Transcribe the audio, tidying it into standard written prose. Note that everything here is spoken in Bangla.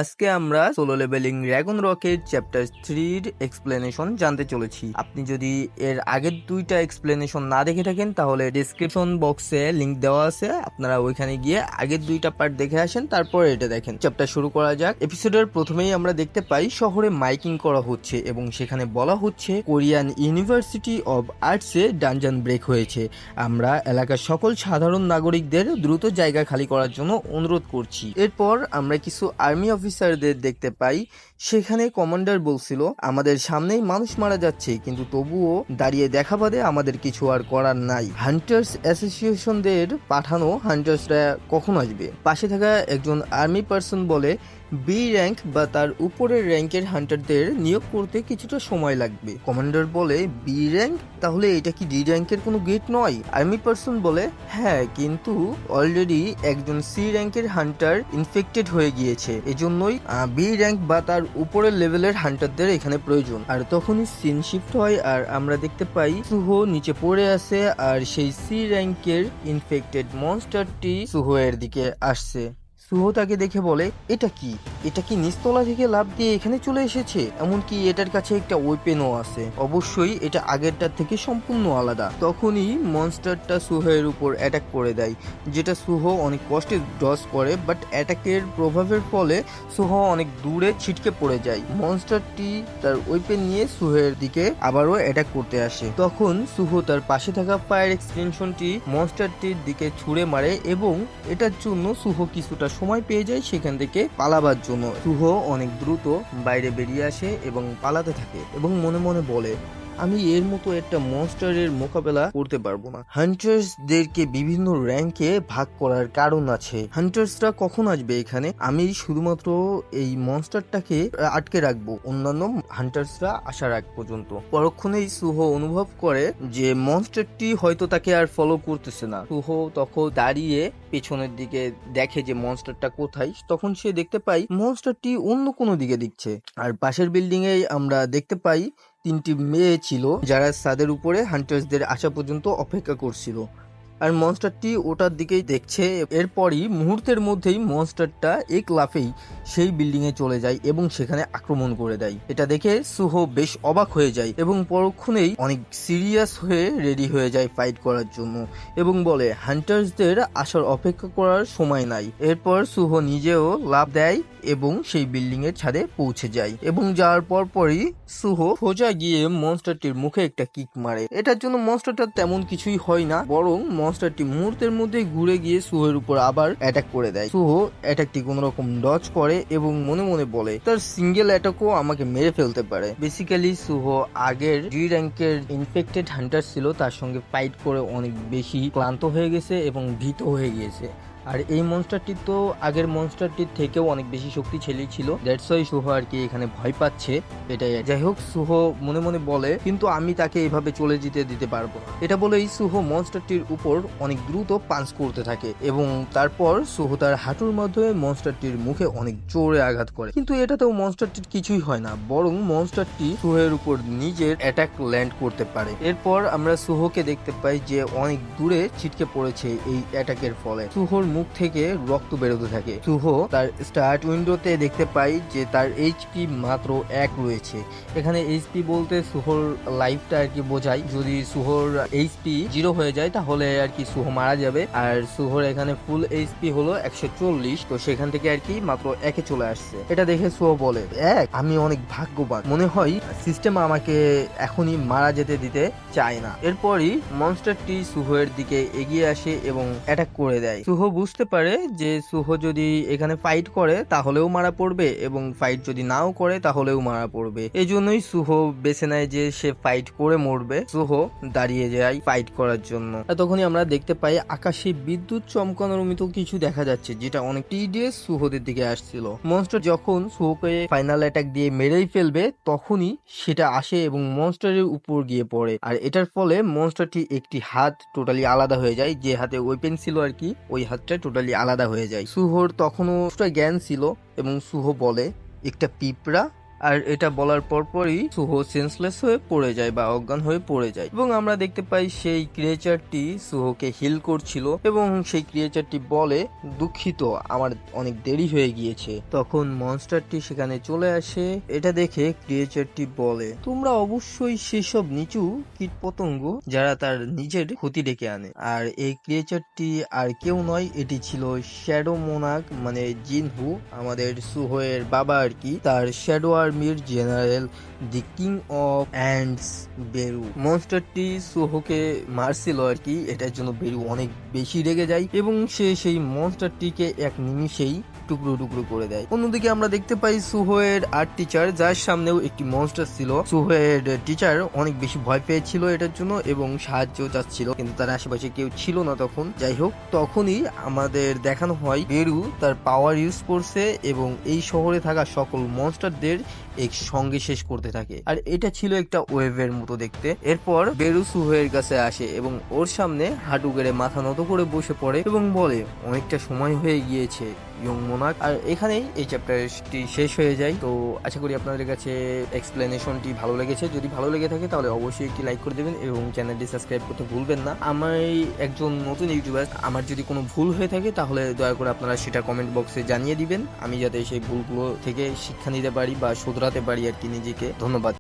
আজকে আমরা solo leveling dragon rocket chapter 3 explanation জানতে চলেছি। আপনি যদি এর আগের দুইটা এক্সপ্লেনেশন না দেখে থাকেন তাহলে ডেসক্রিপশন বক্সে লিংক দেওয়া আছে, আপনারা ওইখানে গিয়ে আগের দুইটা পার্ট দেখে আসেন, তারপর এটা দেখেন। চ্যাপ্টার শুরু করা যাক। এপিসোডের প্রথমেই আমরা দেখতে পাই শহরে মাইকিং করা হচ্ছে এবং সেখানে বলা হচ্ছে কোরিয়ান ইউনিভার্সিটি অব আর্টসে ডানজান ব্রেক হয়েছে। আমরা এলাকার সকল সাধারণ নাগরিকদের দ্রুত জায়গা খালি করার জন্য অনুরোধ করছি। এরপর আমরা কিছু আর্মি অফিসারদের দেখতে পাই। সেখানে কমান্ডার বলছিল আমাদের সামনেই মানুষ মারা যাচ্ছে, কিন্তু তবুও দাঁড়িয়ে দেখা বাদে আমাদের কিছু আর করার নাই। হান্টার্স অ্যাসোসিয়েশনদের পাঠানো হান্টার্সরা কখন আসবে? পাশে থাকা একজন আর্মি পার্সন বলে বি র্যাঙ্ক বা তার উপরের র্যাঙ্কের হান্টারদের নিয়োগ করতে কিছুটা সময় লাগবে। কমান্ডার বলে বি র্যাঙ্ক, তাহলে এটা কি ডি র্যাঙ্কের কোনো গেট নয়? আর্মি পার্সন বলে হ্যাঁ, কিন্তু অলরেডি একজন সি র্যাঙ্কের হান্টার ইনফেক্টেড হয়ে গিয়েছে, এজন্যই বি র্যাঙ্ক বা তার উপরের লেভেলের হান্টারদের এখানে প্রয়োজন। আর তখনই সিন শিফট হয় আর আমরা দেখতে পাই সুহো নিচে পড়ে আছে আর সেই সি র্যাঙ্কের ইনফেক্টেড মনস্টারটি সুহো এর দিকে আসছে। সুহো তাকে দেখে বলে এটা কি নিচতলা থেকে লাফ দিয়ে এখানে চলে এসেছে? এমনকি এটার কাছে একটা ওয়েপেনও আছে। অবশ্যই এটা আগেরটার থেকে সম্পূর্ণ আলাদা। তখনই মনস্টারটা সুহো এর উপর অ্যাটাক করে দেয়, যেটা সুহো অনেক কষ্টে ডজ করে, বাট অ্যাটাকের প্রভাবের ফলে সুহো অনেক দূরে ছিটকে পড়ে যায়। মনস্টারটি তার ওয়েপেন নিয়ে সুহো এর দিকে আবারও অ্যাটাক করতে আসে। তখন সুহো তার পাশে থাকা ফায়ার এক্সটেনশনটি মনস্টারটির দিকে ছুঁড়ে মারে এবং এটার জন্য সুহো কিছুটা সময় পেয়ে যায় সেখান থেকে পালাবার জন্য। সুহো অনেক দ্রুত বাইরে বেরিয়ে আসে এবং পালাতে থাকে এবং মনে মনে বলে আমি এর মতো একটা মনস্টারের মোকাবেলা করতে পারবো না। হান্টার্সদেরকে বিভিন্ন র্যাঙ্কে ভাগ করার কারণ আছে। হান্টার্সরা কখন আসবে এখানে? আমি শুধুমাত্র এই মনস্টারটাকে আটকে রাখবো অন্যান্য হান্টার্সরা আসার আগ পর্যন্ত। পরক্ষণেই সুহো অনুভব করে যে মনস্টারটি হয়তো তাকে আর ফলো করতেছে না। সুহো তখন দাঁড়িয়ে পেছনের দিকে দেখে যে মনস্টারটা কোথায়। তখন সে দেখতে পাই মনস্টারটি অন্য কোনো দিকে দিচ্ছে। আর পাশের বিল্ডিং এ আমরা দেখতে পাই তিনটি মেয়ে ছিল যারা ছাদের উপরে হান্টার্সদের আসা পর্যন্ত অপেক্ষা করছিল, আর মনস্টারটি ওটার দিকেই দেখছে। এরপরই মুহূর্তের মধ্যেই মনস্টারটা এক লাফেই সেই বিল্ডিং এ চলে যায় এবং সেখানে আক্রমণ করে দেয়। এটা দেখে সুহো বেশ অবাক হয়ে যায় এবং পরক্ষণেই অনেক সিরিয়াস হয়ে রেডি হয়ে যায় ফাইট করার জন্য এবং বলে হান্টার্সদের আসার অপেক্ষা করার সময় নাই। এরপর সুহো নিজেও লাফ দেয় এবং সেই বিল্ডিং এর ছাদে পৌঁছে যায় এবং যাওয়ার পরই সুহো সোজা গিয়ে মনস্টারটির মুখে একটা কিক মারে। এটার জন্য মনস্টারটা তেমন কিছুই হয় না, বরং মনস্টারটি মুহূর্তের মধ্যে ঘুরে গিয়ে সুহোর উপর আবার অ্যাটাক করে দেয়। সুহো অ্যাটাকটি কোন রকম ডজ করে এবং মনে মনে বলে তার সিঙ্গেল অ্যাটাকও আমাকে মেরে ফেলতে পারে। বেসিক্যালি সুহো আগের ডি র্যাঙ্কের ইনফেক্টেড হান্টার ছিল, তার সঙ্গে ফাইট করে অনেক বেশি ক্লান্ত হয়ে গেছে এবং ভীত হয়ে গিয়েছে। আর এই মনস্টারটি তো আগের মনস্টারটির থেকেও অনেক বেশি শক্তিশালী ছিল, দ্যাটস ওয়াই সুহো আর কি এখানে ভয় পাচ্ছে। এটাই যাই হোক, সুহো মনে মনে বলে কিন্তু আমি তাকে এভাবে চলে যেতে দিতে পারবো না। এটা বলেই সুহো মনস্টারটির উপর অনেক দ্রুত পাঞ্চ করতে থাকে এবং তারপর সুহো তার হাঁটুর মাধ্যমে মনস্টারটির মুখে অনেক জোরে আঘাত করে, কিন্তু এটাতেও মনস্টারটির কিছুই হয় না, বরং মনস্টারটি সুহোর উপর নিজের অ্যাটাক ল্যান্ড করতে পারে। এরপর আমরা সুহোকে দেখতে পাই যে অনেক দূরে ছিটকে পড়েছে এই অ্যাটাকের ফলে। সুহোর মুখ থেকে রক্ত বেরোতে থাকে। সুহো তার স্টার্ট উইন্ডোতে দেখতে পাই যে তার এইচপি মাত্র 1 রয়েছে। এখানে এইচপি বলতে সুহোর লাইফটা আর কি বোঝায়। যদি সুহোর এইচপি 0 হয়ে যায় তাহলে আর কি সুহো মারা যাবে, আর সুহোর এখানে ফুল এইচপি হলো 140, তো সেখান থেকে আর কি মাত্র 1 চলে আসছে। এটা দেখে সুহো বলে আমি অনেক ভাগ্যবান, মনে হয় সিস্টেম আমাকে এখনই মারা যেতে দিতে চায় না। এরপরই মনস্টারটি সুহোর দিকে এগিয়ে আসে এবং অ্যাটাক করে দেয়। সুহো বুঝতে পারে যে সুহো যদি এখানে ফাইট করে তাহলেও মারা পড়বে এবং ফাইট যদি নাও করে তাহলেও মারা পড়বে। এই জন্যই সুহো বেছে নেয় যে সে ফাইট করে মরবে। সুহো দাঁড়িয়ে যায় ফাইট করার জন্য। তখনই আমরা দেখতে পাই আকাশে বিদ্যুৎ চমকানোর মতো কিছু দেখা যাচ্ছে, যেটা অনেক টিডিয়াস সুহোদের দিকে আসছিল। মনস্টার যখন সুহোকে ফাইনাল অ্যাটাক দিয়ে মেরেই ফেলবে তখনই সেটা আসে এবং মনস্টারের উপর গিয়ে পড়ে, আর এটার ফলে মনস্টারটি একটি হাত টোটালি আলাদা হয়ে যায়, যে হাতে ওয়েপেন ছিল আর কি ওই হাতটা টোটালি আলাদা হয়ে যায়। সুহোর তখনও জ্ঞান ছিল এবং সুহো বলে একটা পিঁপড়া আর এটা বলার পরপরই সুহো সেন্সলেস হয়ে পড়ে যায় বা অজ্ঞান হয়ে পড়ে যায় এবং আমরা দেখতে পাই সেই ক্রিয়েচারটি সুহোকে হিল করছিল এবং সেই ক্রিয়েচারটি বলে, দুঃখিত, আমার অনেক দেরি হয়ে গিয়েছে। তখন মনস্টারটি সেখানে চলে আসে। এটা দেখে ক্রিয়েচারটি বলে, তোমরা অবশ্যই সেসব নিচু কীটপতঙ্গ যারা তার নিজের ক্ষতি ডেকে আনে। আর এই ক্রিয়েচারটি আর কেউ নয়, এটি ছিল শ্যাডো মোনাক মানে জিনহু, আমাদের সুহোয়ের বাবা আর কি, তার শ্যাডো আর্মির general, the king of ants Beru. মনস্টারটি সুহোকে মারছিল আর কি, এটার জন্য বেরু অনেক বেশি রেগে যায় এবং সে সেই মনস্টারটিকে এক নিমিষেই টুকরো টুকরো করে দেয়। অন্যদিকে আমরা দেখতে পাই সুহোয়ের আর্ট টিচার, যার সামনেও একটি মনস্টার ছিল। সুহোয়ের টিচার অনেক বেশি ভয় পেয়েছিল এটার জন্য এবং সাহায্য চাচ্ছিল, কিন্তু তার আশেপাশে কেউ ছিল না তখন। যাই হোক, তখনই আমাদের দেখানো হয় বেরু তার পাওয়ার ইউজ করছে এবং এই শহরে থাকা সকল মনস্টারদের এক সঙ্গে শেষ করতে থাকে। আর এটা ছিল একটা ওয়েভের মতো দেখতে। এরপর বেরু সুহোয়ের কাছে আসে এবং ওর সামনে হাঁটু গেড়ে মাথা নত করে বসে পড়ে এবং বলে, অনেকটা সময় হয়ে গিয়েছে ইয়ং মোনাক। আর এখানেই এই চ্যাপ্টারটি শেষ হয়ে যায়। তো আশা করি আপনাদের কাছে এক্সপ্লেনেশনটি ভালো লেগেছে। যদি ভালো লেগে থাকে তাহলে অবশ্যই একটি লাইক করে দেবেন এবং চ্যানেলটি সাবস্ক্রাইব করতে ভুলবেন না। আমি একজন নতুন ইউটিউবার, আমার যদি কোনো ভুল হয়ে থাকে তাহলে দয়া করে আপনারা সেটা কমেন্ট বক্সে জানিয়ে দিবেন, আমি যাতে সেই ভুলগুলো থেকে শিক্ষা নিতে পারি বা শুধরাতে পারি আর কি নিজেকে। ধন্যবাদ।